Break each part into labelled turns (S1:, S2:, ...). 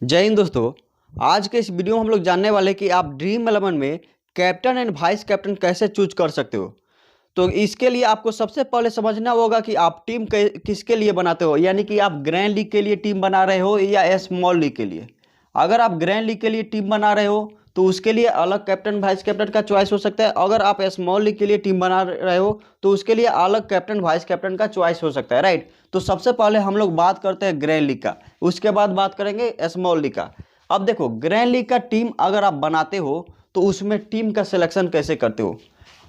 S1: जय हिंद दोस्तों। आज के इस वीडियो में हम लोग जानने वाले हैं कि आप ड्रीम 11 में कैप्टन एंड वाइस कैप्टन कैसे चूज कर सकते हो। तो इसके लिए आपको सबसे पहले समझना होगा कि आप टीम किसके लिए बनाते हो, यानी कि आप ग्रैंड लीग के लिए टीम बना रहे हो या स्मॉल लीग के लिए। अगर आप ग्रैंड लीग के लिए टीम बना रहे हो तो उसके लिए अलग कैप्टन वाइस कैप्टन का चॉइस हो सकता है। अगर आप स्मॉल लीग के लिए टीम बना रहे हो तो उसके लिए अलग कैप्टन वाइस कैप्टन का चॉइस हो सकता है, राइट। तो सबसे पहले हम लोग बात करते हैं ग्रैंड लीग का, उसके बाद बात करेंगे स्मॉल लीग का। अब देखो, ग्रैंड लीग का टीम अगर आप बनाते हो तो उसमें टीम का सिलेक्शन कैसे करते हो।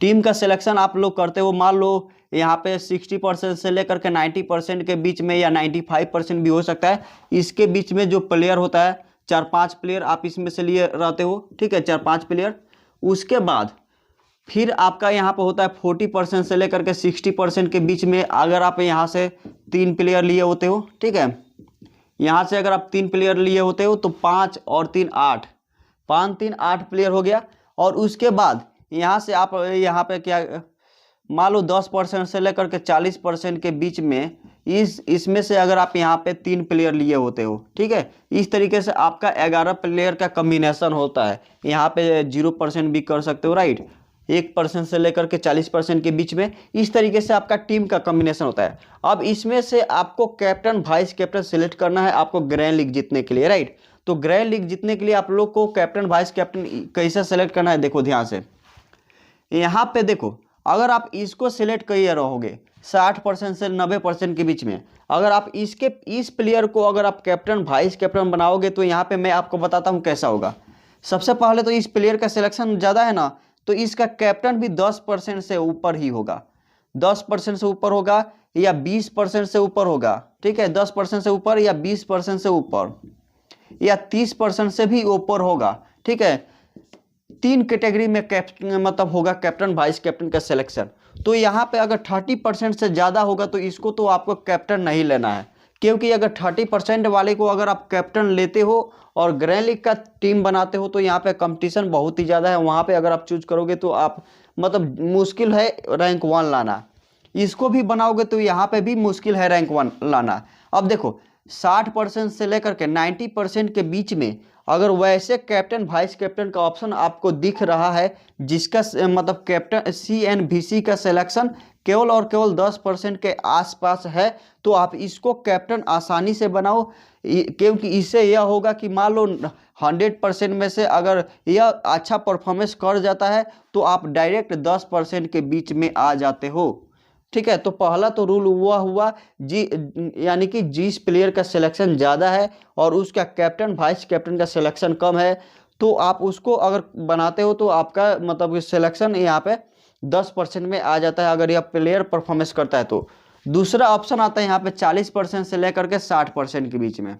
S1: टीम का सिलेक्शन आप लोग करते हो, मान लो यहाँ पे 60% से लेकर के 90% के बीच में या 95% भी हो सकता है। इसके बीच में जो प्लेयर होता है, 4-5 प्लेयर आप इसमें से लिए रहते हो, ठीक है, 4-5 प्लेयर। उसके बाद फिर आपका यहाँ पे होता है 40% से लेकर के 60% के बीच में। अगर आप यहाँ से 3 प्लेयर लिए होते हो, ठीक है, यहाँ से अगर आप 3 प्लेयर लिए होते हो तो 5 और 3 8, 5-3-8 प्लेयर हो गया। और उसके बाद यहाँ से आप यहाँ पे क्या, मान लो 10% से लेकर के 40% के बीच में इसमें से अगर आप यहाँ पे 3 प्लेयर लिए होते हो, ठीक है, इस तरीके से आपका 11 प्लेयर का कम्बिनेशन होता है। यहाँ पे 0% भी कर सकते हो, राइट। 1% से लेकर के 40% के बीच में इस तरीके से आपका टीम का कॉम्बिनेशन होता है। अब इसमें से आपको कैप्टन वाइस कैप्टन सेलेक्ट करना है आपको ग्रैंड लीग जीतने के लिए, राइट। तो ग्रैंड लीग जीतने के लिए आप लोग को कैप्टन वाइस कैप्टन कैसे सेलेक्ट करना है, देखो ध्यान से। यहाँ पे देखो, अगर आप इसको सिलेक्ट किए रहोगे 60% से 90% के बीच में, अगर आप इस प्लेयर को अगर आप कैप्टन वाइस कैप्टन बनाओगे तो यहाँ पे मैं आपको बताता हूँ कैसा होगा। सबसे पहले तो इस प्लेयर का सिलेक्शन ज़्यादा है ना, तो इसका कैप्टन भी 10% से ऊपर ही होगा। 10% से ऊपर होगा या 20% से ऊपर होगा, ठीक है, 10% से ऊपर या 20% से ऊपर या 30% से भी ऊपर होगा, ठीक है। 3 कैटेगरी में मतलब होगा कैप्टन वाइस कैप्टन का सिलेक्शन। तो यहाँ पे अगर 30% से ज़्यादा होगा तो इसको तो आपको कैप्टन नहीं लेना है, क्योंकि अगर 30% वाले को अगर आप कैप्टन लेते हो और ग्रैंड लीग का टीम बनाते हो तो यहाँ पे कंपटीशन बहुत ही ज़्यादा है। वहाँ पे अगर आप चूज करोगे तो आप मतलब मुश्किल है रैंक 1 लाना। इसको भी बनाओगे तो यहाँ पे भी मुश्किल है रैंक 1 लाना। अब देखो, 60% से लेकर के 90% के बीच में अगर वैसे कैप्टन वाइस कैप्टन का ऑप्शन आपको दिख रहा है जिसका मतलब कैप्टन CNVC का सिलेक्शन केवल और केवल 10% के आसपास है, तो आप इसको कैप्टन आसानी से बनाओ। क्योंकि इससे यह होगा कि मान लो 100% में से अगर यह अच्छा परफॉर्मेंस कर जाता है तो आप डायरेक्ट 10% के बीच में आ जाते हो, ठीक है। तो पहला तो रूल हुआ जी, यानी कि जिस प्लेयर का सिलेक्शन ज़्यादा है और उसका कैप्टन वाइस कैप्टन का सिलेक्शन कम है तो आप उसको अगर बनाते हो तो आपका मतलब सिलेक्शन यहाँ पे 10% में आ जाता है अगर यह प्लेयर परफॉर्मेंस करता है तो। दूसरा ऑप्शन आता है यहाँ पे 40% से लेकर के 60% के बीच में।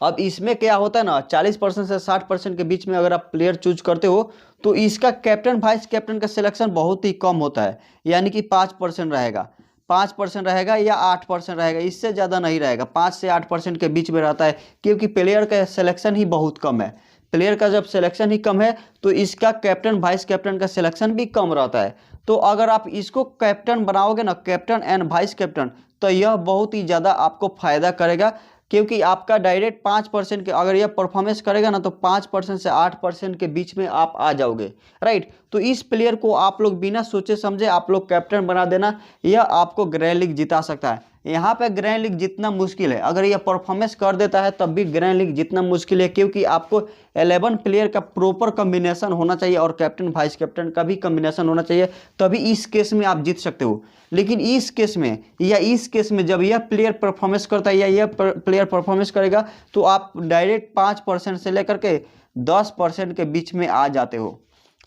S1: अब इसमें क्या होता है ना, 40% से 60% के बीच में अगर आप प्लेयर चूज करते हो तो इसका कैप्टन वाइस कैप्टन का सिलेक्शन बहुत ही कम होता है, यानी कि 5% रहेगा, 5% रहेगा या 8% रहेगा, इससे ज़्यादा नहीं रहेगा। 5 से 8% के बीच में रहता है, क्योंकि प्लेयर का सिलेक्शन ही बहुत कम है। प्लेयर का जब सिलेक्शन ही कम है तो इसका कैप्टन वाइस कैप्टन का सिलेक्शन भी कम रहता है। तो अगर आप इसको कैप्टन बनाओगे ना, कैप्टन एंड वाइस कैप्टन, तो यह बहुत ही ज़्यादा आपको फायदा करेगा। क्योंकि आपका डायरेक्ट 5% के अगर यह परफॉर्मेंस करेगा ना तो 5% से 8% के बीच में आप आ जाओगे, राइट। तो इस प्लेयर को आप लोग बिना सोचे समझे आप लोग कैप्टन बना देना, यह आपको ग्रैंड लीग जिता सकता है। यहाँ पे ग्रैंड लीग जितना मुश्किल है, अगर यह परफॉर्मेंस कर देता है तब भी ग्रैंड लीग जितना मुश्किल है, क्योंकि आपको 11 प्लेयर का प्रॉपर कम्बिनेशन होना चाहिए और कैप्टन वाइस कैप्टन का भी कम्बिनेशन होना चाहिए, तभी इस केस में आप जीत सकते हो। लेकिन इस केस में या इस केस में जब यह प्लेयर परफॉर्मेंस करता है या यह प्लेयर परफॉर्मेंस करेगा तो आप डायरेक्ट 5% से लेकर के 10% के बीच में आ जाते हो,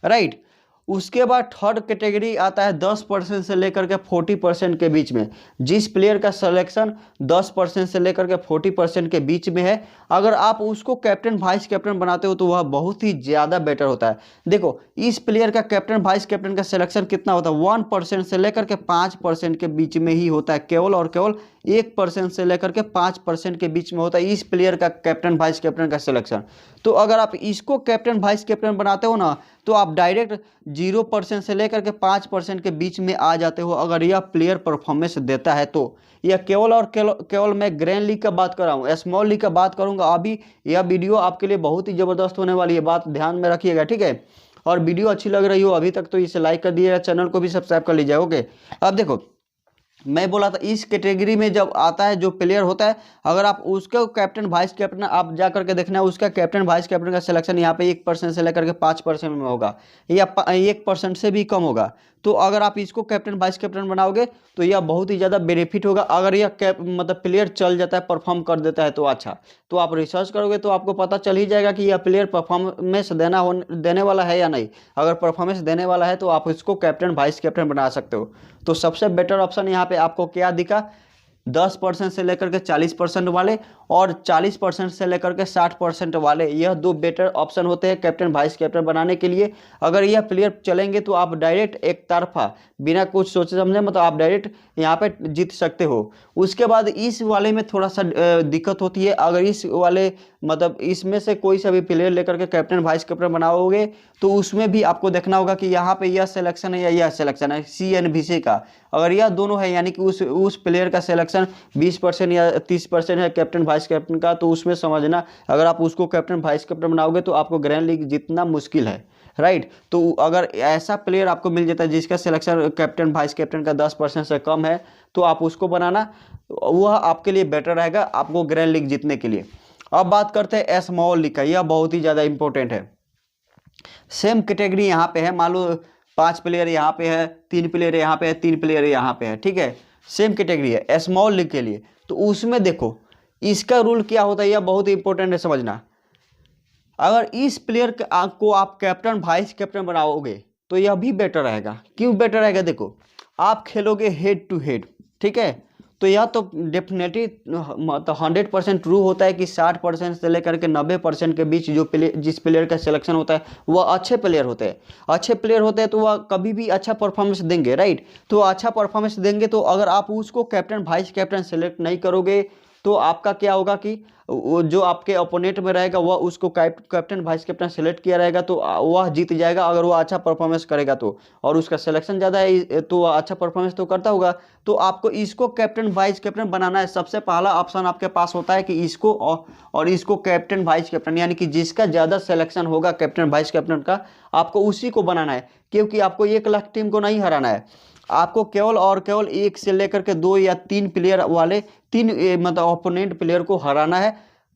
S1: राइट। उसके बाद थर्ड कैटेगरी आता है 10% से लेकर के 40% के बीच में। जिस प्लेयर का सिलेक्शन 10% से लेकर के 40% के बीच में है, अगर आप उसको कैप्टन वाइस कैप्टन बनाते हो तो वह बहुत ही ज़्यादा बेटर होता है। देखो, इस प्लेयर का कैप्टन वाइस कैप्टन का सिलेक्शन कितना होता है, 1% से लेकर के 5% के बीच में ही होता है, केवल और केवल 1% से लेकर के 5% के बीच में होता है इस प्लेयर का कैप्टन वाइस कैप्टन का सिलेक्शन। तो अगर आप इसको कैप्टन वाइस कैप्टन बनाते हो ना तो आप डायरेक्ट 0% से लेकर के 5% के बीच में आ जाते हो अगर यह प्लेयर परफॉर्मेंस देता है तो। यह केवल और केवल मैं ग्रैंड लीग का बात कर रहा हूँ, स्मॉल लीग का बात करूँगा अभी। यह वीडियो आपके लिए बहुत ही ज़बरदस्त होने वाली है, बात ध्यान में रखिएगा, ठीक है। और वीडियो अच्छी लग रही हो अभी तक तो इसे लाइक कर दिएगा, चैनल को भी सब्सक्राइब कर लीजिएगा, ओके। अब देखो, मैं बोला था इस कैटेगरी में जब आता है जो प्लेयर होता है, अगर आप उसके कैप्टन वाइस कैप्टन आप जा करके देखना है, उसका कैप्टन वाइस कैप्टन का सिलेक्शन यहाँ पे 1% से लेकर के 5% में होगा, या 1% से भी कम होगा। तो अगर आप इसको कैप्टन वाइस कैप्टन बनाओगे तो यह बहुत ही ज़्यादा बेनिफिट होगा। अगर यह मतलब प्लेयर चल जाता है, परफॉर्म कर देता है तो अच्छा, तो आप रिसर्च करोगे तो आपको पता चल ही जाएगा कि यह प्लेयर परफॉर्मेंस देने वाला है या नहीं। अगर परफॉर्मेंस देने वाला है तो आप इसको कैप्टन वाइस कैप्टन बना सकते हो। तो सबसे बेटर ऑप्शन यहाँ पे आपको क्या दिखा, 10% से लेकर के 40% वाले और 40% से लेकर के 60% वाले, यह दो बेटर ऑप्शन होते हैं कैप्टन वाइस कैप्टन बनाने के लिए। अगर यह प्लेयर चलेंगे तो आप डायरेक्ट एक तरफा बिना कुछ सोचे समझे मतलब आप डायरेक्ट यहाँ पे जीत सकते हो। उसके बाद इस वाले में थोड़ा सा दिक्कत होती है। अगर इस वाले मतलब इसमें से कोई सा भी प्लेयर लेकर के कैप्टन वाइस कैप्टन बनाओगे तो उसमें भी आपको देखना होगा कि यहाँ पे यह सिलेक्शन है या यह सिलेक्शन है CNBC का। अगर यह दोनों है यानी कि उस प्लेयर का सिलेक्शन 20% या 30% है कैप्टन वाइस कैप्टन का, तो उसमें समझना अगर आप उसको कैप्टन वाइस कैप्टन बनाओगे तो आपको ग्रैंड लीग जीतना मुश्किल है, राइट। तो अगर ऐसा प्लेयर आपको मिल जाता है जिसका सिलेक्शन कैप्टन वाइस कैप्टन का 10% से कम है तो आप उसको बनाना, वह आपके लिए बेटर रहेगा आपको ग्रैंड लीग जीतने के लिए। अब बात करते हैं स्मॉल लीग का, यह बहुत ही ज़्यादा इंपॉर्टेंट है। सेम कैटेगरी यहाँ पे है, मान लो 5 प्लेयर यहाँ पे है, 3 प्लेयर यहाँ पे है, 3 प्लेयर यहाँ पे है, ठीक है। सेम कैटेगरी है स्मॉल लीग के लिए। तो उसमें देखो इसका रूल क्या होता है, यह बहुत ही इंपॉर्टेंट है समझना। अगर इस प्लेयर को आप कैप्टन वाइस कैप्टन बनाओगे तो यह भी बेटर रहेगा। क्यों बेटर रहेगा, देखो आप खेलोगे हेड टू हेड, ठीक है। तो यह तो डेफिनेटली मतलब 100% ट्रू होता है कि 60% से लेकर के 90% के बीच जो जिस प्लेयर का सिलेक्शन होता है वह अच्छे प्लेयर होते हैं। अच्छे प्लेयर होते हैं तो वह कभी भी अच्छा परफॉर्मेंस देंगे, राइट। तो अच्छा परफॉर्मेंस देंगे तो अगर आप उसको कैप्टन वाइस कैप्टन सेलेक्ट नहीं करोगे तो आपका क्या होगा कि वो जो आपके ओपोनेंट में रहेगा वह उसको कैप्टन वाइस कैप्टन सेलेक्ट किया रहेगा तो वह जीत जाएगा अगर वह अच्छा परफॉर्मेंस करेगा तो। और उसका सिलेक्शन ज़्यादा है तो वह अच्छा परफॉर्मेंस तो करता होगा। तो आपको इसको कैप्टन वाइस कैप्टन बनाना है। सबसे पहला ऑप्शन आपके पास होता है कि इसको और इसको कैप्टन वाइस कैप्टन, यानी कि जिसका ज़्यादा सिलेक्शन होगा कैप्टन वाइस कैप्टन का आपको उसी को बनाना है। क्योंकि आपको 1 लाख टीम को नहीं हराना है, आपको केवल और केवल 1 से लेकर के 2 या 3 प्लेयर वाले 3 मतलब ओपोनेंट प्लेयर को हराना है,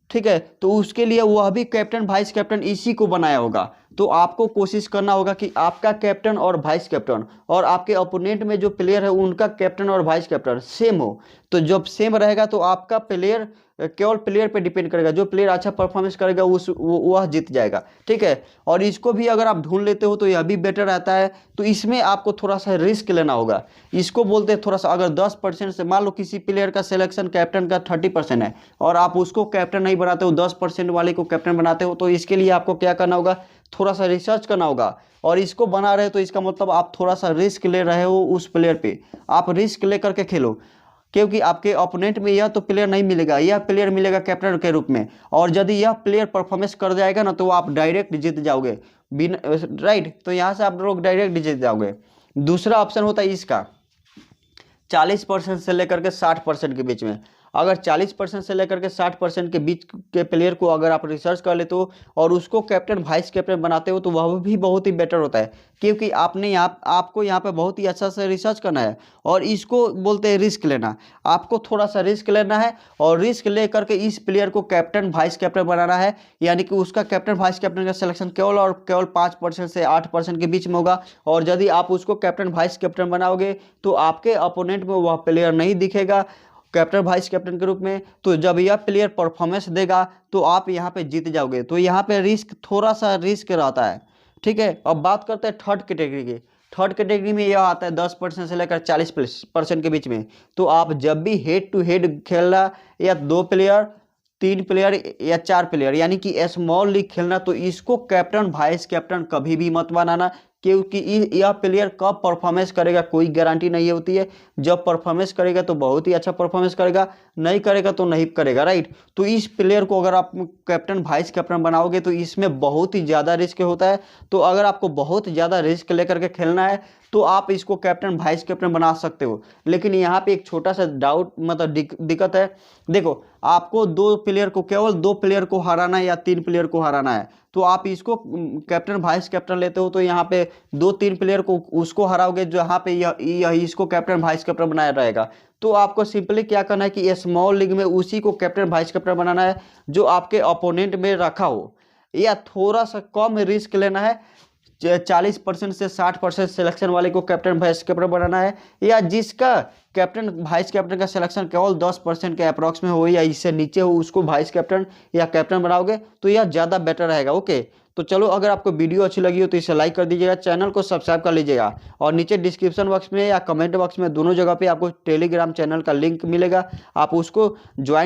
S1: ठीक है। तो उसके लिए वह भी कैप्टन वाइस कैप्टन इसी को बनाया होगा। तो आपको कोशिश करना होगा कि आपका कैप्टन और वाइस कैप्टन और आपके ओपोनेंट में जो प्लेयर है उनका कैप्टन और वाइस कैप्टन सेम हो। तो जब सेम रहेगा तो आपका प्लेयर केवल प्लेयर पे डिपेंड करेगा, जो प्लेयर अच्छा परफॉर्मेंस करेगा वह जीत जाएगा, ठीक है। और इसको भी अगर आप ढूंढ लेते हो तो यह भी बेटर रहता है। तो इसमें आपको थोड़ा सा रिस्क लेना होगा। इसको बोलते हैं थोड़ा सा, अगर 10% से मान लो किसी प्लेयर का सिलेक्शन कैप्टन का 30% है और आप उसको कैप्टन नहीं बनाते हो, 10% वाले को कैप्टन बनाते हो, तो इसके लिए आपको क्या करना होगा, थोड़ा सा रिसर्च करना होगा। और इसको बना रहे हो तो इसका मतलब आप थोड़ा सा रिस्क ले रहे हो उस प्लेयर पे। आप रिस्क लेकर के खेलो क्योंकि आपके ओपोनेंट में यह तो प्लेयर नहीं मिलेगा, यह प्लेयर मिलेगा कैप्टन के रूप में। और यदि यह प्लेयर परफॉर्मेंस कर जाएगा ना तो आप डायरेक्ट जीत जाओगे बिना, राइट। तो यहाँ से आप लोग डायरेक्ट जीत जाओगे। दूसरा ऑप्शन होता है इसका 40% से लेकर के 60% के बीच में। अगर 40% से लेकर के 60% के बीच के प्लेयर को अगर आप रिसर्च कर लेते हो और उसको कैप्टन वाइस कैप्टन बनाते हो तो वह भी बहुत ही बेटर होता है। क्योंकि आपको यहाँ पे बहुत ही अच्छा से रिसर्च करना है और इसको बोलते हैं रिस्क लेना। आपको थोड़ा सा रिस्क लेना है और रिस्क ले करके इस प्लेयर को कैप्टन वाइस कैप्टन बनाना है, यानी कि उसका कैप्टन वाइस कैप्टन का सिलेक्शन केवल और केवल 5% से 8% के बीच में होगा। और यदि आप उसको कैप्टन वाइस कैप्टन बनाओगे तो आपके अपोनेंट में वह प्लेयर नहीं दिखेगा कैप्टन वाइस कैप्टन के रूप में। तो जब यह प्लेयर परफॉर्मेंस देगा तो आप यहाँ पे जीत जाओगे। तो यहाँ पे रिस्क थोड़ा सा रिस्क रहता है, ठीक है। अब बात करते हैं थर्ड कैटेगरी की। थर्ड कैटेगरी में यह आता है 10% से लेकर 40% के बीच में। तो आप जब भी हेड टू हेड खेलना या 2 प्लेयर 3 प्लेयर या 4 प्लेयर यानी कि स्मॉल लीग खेलना तो इसको कैप्टन वाइस कैप्टन कभी भी मत बनाना। क्योंकि यह प्लेयर कब परफॉर्मेंस करेगा कोई गारंटी नहीं होती है। जब परफॉर्मेंस करेगा तो बहुत ही अच्छा परफॉर्मेंस करेगा, नहीं करेगा तो नहीं करेगा, राइट। तो इस प्लेयर को अगर आप कैप्टन वाइस कैप्टन बनाओगे तो इसमें बहुत ही ज़्यादा रिस्क होता है। तो अगर आपको बहुत ज़्यादा रिस्क लेकर के खेलना है तो आप इसको कैप्टन वाइस कैप्टन बना सकते हो। लेकिन यहाँ पे एक छोटा सा डाउट मतलब दिक्कत है। देखो, आपको केवल दो प्लेयर को हराना है या 3 प्लेयर को हराना है, तो आप इसको कैप्टन वाइस कैप्टन लेते हो तो यहाँ पे 2-3 प्लेयर को उसको हराओगे जहाँ पे यह इसको कैप्टन वाइस कैप्टन बनाया रहेगा। तो आपको सिंपली क्या करना है कि स्मॉल लीग में उसी को कैप्टन वाइस कैप्टन बनाना है जो आपके अपोनेंट में रखा हो, या थोड़ा सा कम रिस्क लेना है, 40% से 60% सिलेक्शन वाले को कैप्टन वाइस कैप्टन बनाना है, या जिसका कैप्टन वाइस कैप्टन का सिलेक्शन केवल 10% के अप्रॉक्स में हो या इससे नीचे हो उसको वाइस कैप्टन या कैप्टन बनाओगे तो यह ज़्यादा बेटर रहेगा। ओके, तो चलो, अगर आपको वीडियो अच्छी लगी हो तो इसे लाइक कर दीजिएगा, चैनल को सब्सक्राइब कर लीजिएगा, और नीचे डिस्क्रिप्शन बॉक्स में या कमेंट बॉक्स में दोनों जगह पे आपको टेलीग्राम चैनल का लिंक मिलेगा, आप उसको ज्वाइन